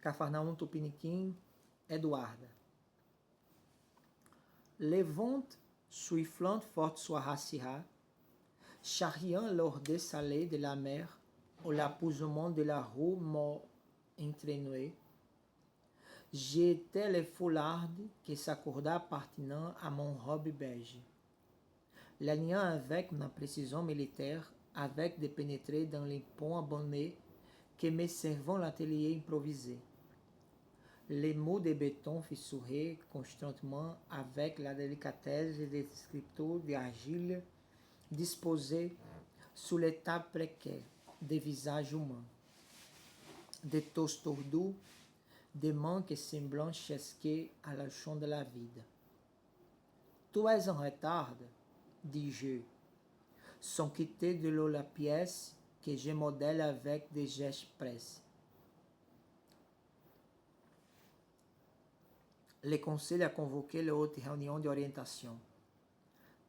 Capharnaüm Tupiniquim, Eduarda. Levant, suiflant fort Swahasira, charriant l'ordre salé de la mer, au l'apousement de la roue mort entraînée, j'étais le foulard qui s'accorda pertinent à mon robe beige. L'alliant avec ma précision militaire, avec de pénétrer dans les ponts abonnés que me servant l'atelier improvisé. Les mots de béton fissurés constamment avec la délicatesse des scriptures d'argile disposés sur les tables précaires des visages humains, des tosses tordus, des mains qui semblent chesquer à la champ de la vie. Tu es en retard, dis-je, sans quitter de l'eau la pièce que je modèle avec des gestes presses. Le Conseil a convoqué la haute réunion d'orientation.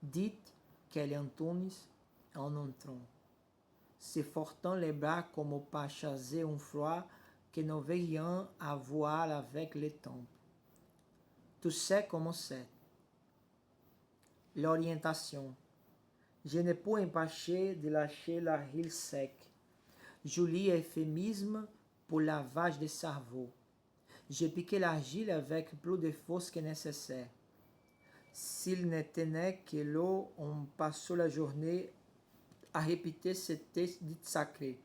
Dites qu'elle Antunes en entrant, s'efforçant les bras comme pour chasser un froid que ne veut rien à voir avec les tempes. Tu sais comment c'est. L'orientation. Je ne peux empêcher de lâcher l'argile sec. Joli euphémisme pour lavage de cerveau. J'ai piqué l'argile avec plus de force que nécessaire. S'il ne tenait que l'eau, on passait la journée à répéter ce texte dit sacré.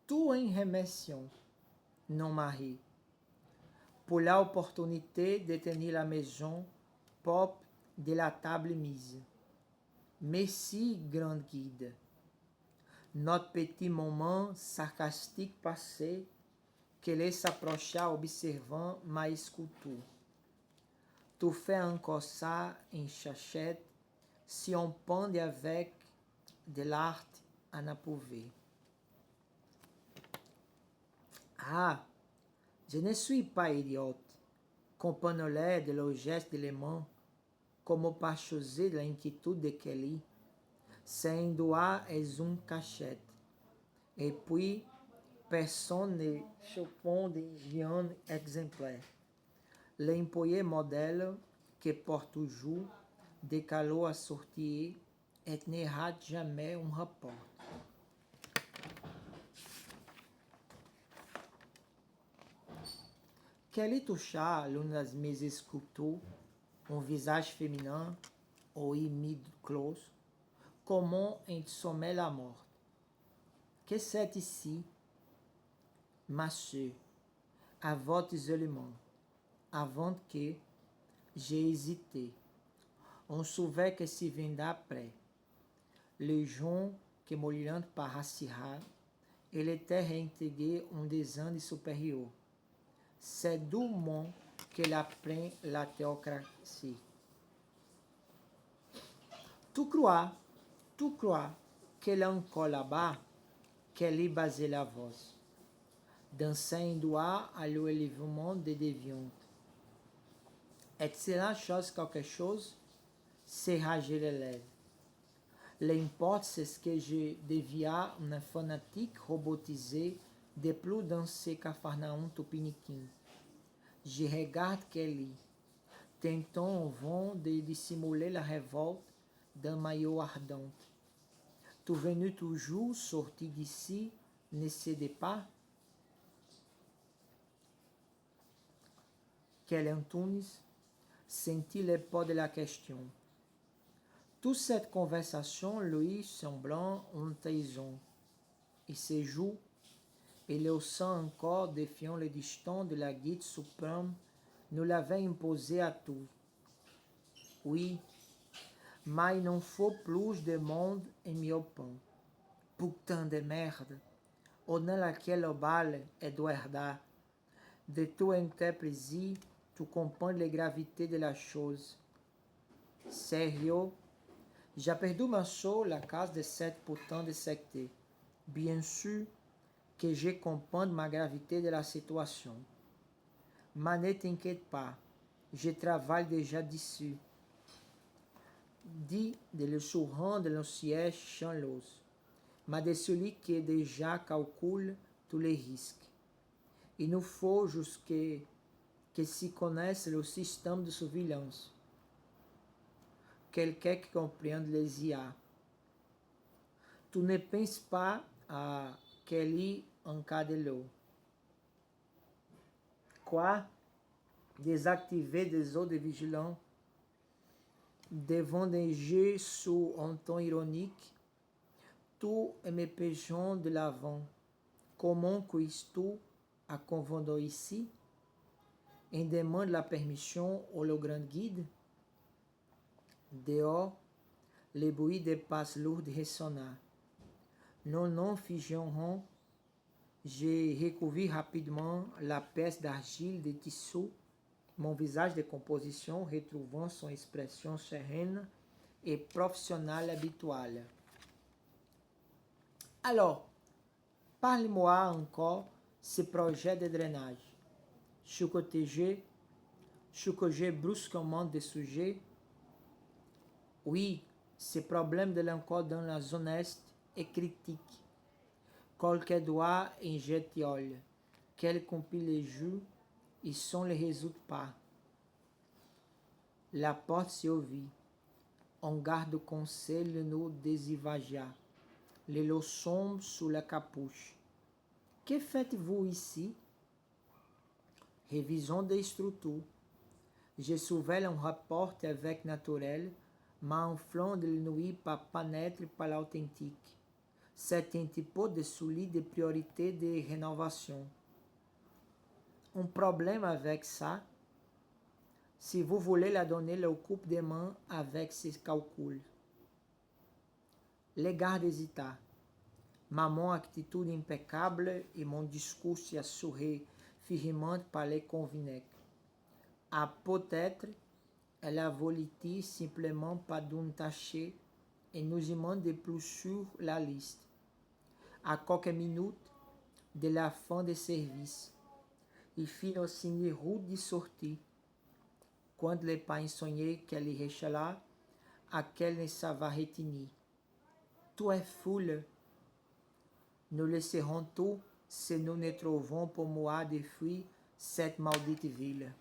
Tout en rémission, non Marie, pour l'opportunité de tenir la maison propre de la table mise. Merci, grande guide. Notre petit moment sarcastique passé, qu'elle s'approcha observant ma sculpture. Tu fais encore ça en chachette si on pende avec de l'art à n'approuver. Ah, je ne suis pas idiote. Comprenons-les de leurs gestes de mains, comme par choisir de l'inquiétude de Kelly. C'est un doigt et une cachette. Et puis, personne ne chopon d'hygiène exemplaire. L'employé modèle qui porte toujours des calots assortis et ne rate jamais un rapport. Kelly toucha l'une das mes sculptures, un visage féminin, aux mi-clos, comment un sommeil la mort. Que c'est ici, ma soeur, à votre isolement, avant que j'ai hésité. On savait que se vendait après. Les gens que m'oliant par Hassira, il était réintégré un des Andes supérieurs. C'est du monde qu'elle apprend la théocratie. Tu crois qu'elle est encore là-bas, qu'elle y basait la voix, dansant doigt à l'élèvement des déviantes. Est-ce chose quelque chose? C'est rager les lèvres. L'importe c'est que je deviens un fanatique robotisé de plus dans ce Capharnaüm Tupiniquim. Je regarde Kelly, tentant en vain de dissimuler la révolte d'un maillot ardent. Tu venu toujours sorti d'ici, ne cédez pas? Kelly Antunes sentit le poids de la question. Toute cette conversation lui semblant une trahison. Et ses joues, et le sang encore défiant le destin de la guide suprême, nous l'avait imposé à tous. Oui, mais il n'en faut plus de monde en meu pain. Putain de merde, on a laquelle au bal et doit herdar. De tout interpréter, tu comprends la gravité de la chose. Sérieux, j'ai perdu ma soeur la case de cette putain de secte. Bien sûr que je comprends ma gravité de la situation. Mais ne t'inquiète pas, je travaille déjà dessus. Dit de le sourant de nos sièges chanlos, mais de celui qui déjà calcule tous les risques. Il nous faut jusque que s'y connaisse le système de surveillance. Quelqu'un qui comprenne les IA. Tu ne penses pas à Kelly en cas de l'eau. Quoi? Désactiver des eaux de vigilance devant des jeux sous un ton ironique. Tout me péchons de l'avant. Comment cuis-tu à convendre ici? Et demande la permission au le grand guide. Dehors, les bruits des pas lourds résonna. Non, figeons. J'ai recouvert rapidement la pièce d'argile de tissu, mon visage de composition retrouvant son expression sereine et professionnelle habituelle. Alors, parle-moi encore ce projet de drainage. Chucoteger brusquement des sujets. Oui, ce problème de l'encore dans la zone est est critique. Qualquer doigt en jetiole, qu'elle compile les jeux, et son ne résout pas. La porte se ouvrit. On garde conseil nous désivagea. Les lots sombres sous la capuche. Que faites-vous ici? Révision des structures. Je surveille un rapport avec naturel, mais un flanc de nuit pas pénètre par l'authentique. C'est un type de solide priorité de rénovation. Un problème avec ça, si vous voulez la donner, le coupe des mains avec ses calculs. Les gardes hésita. Ma mon attitude impeccable et mon discours s'y assurait firmement par les convaincre. Ah, peut-être, elle a volé simplement pas d'une tâche et nous y de plus sur la liste. À quelques minutes de la fin des services, il fit nos signes rude de sortie. Quand les pains sonnaient qu'elle rechala, à qu'elle ne s'ava retenir. Tout est foule. Nous laisserons tout si nous ne trouvons pour moi de fuir cette maudite ville.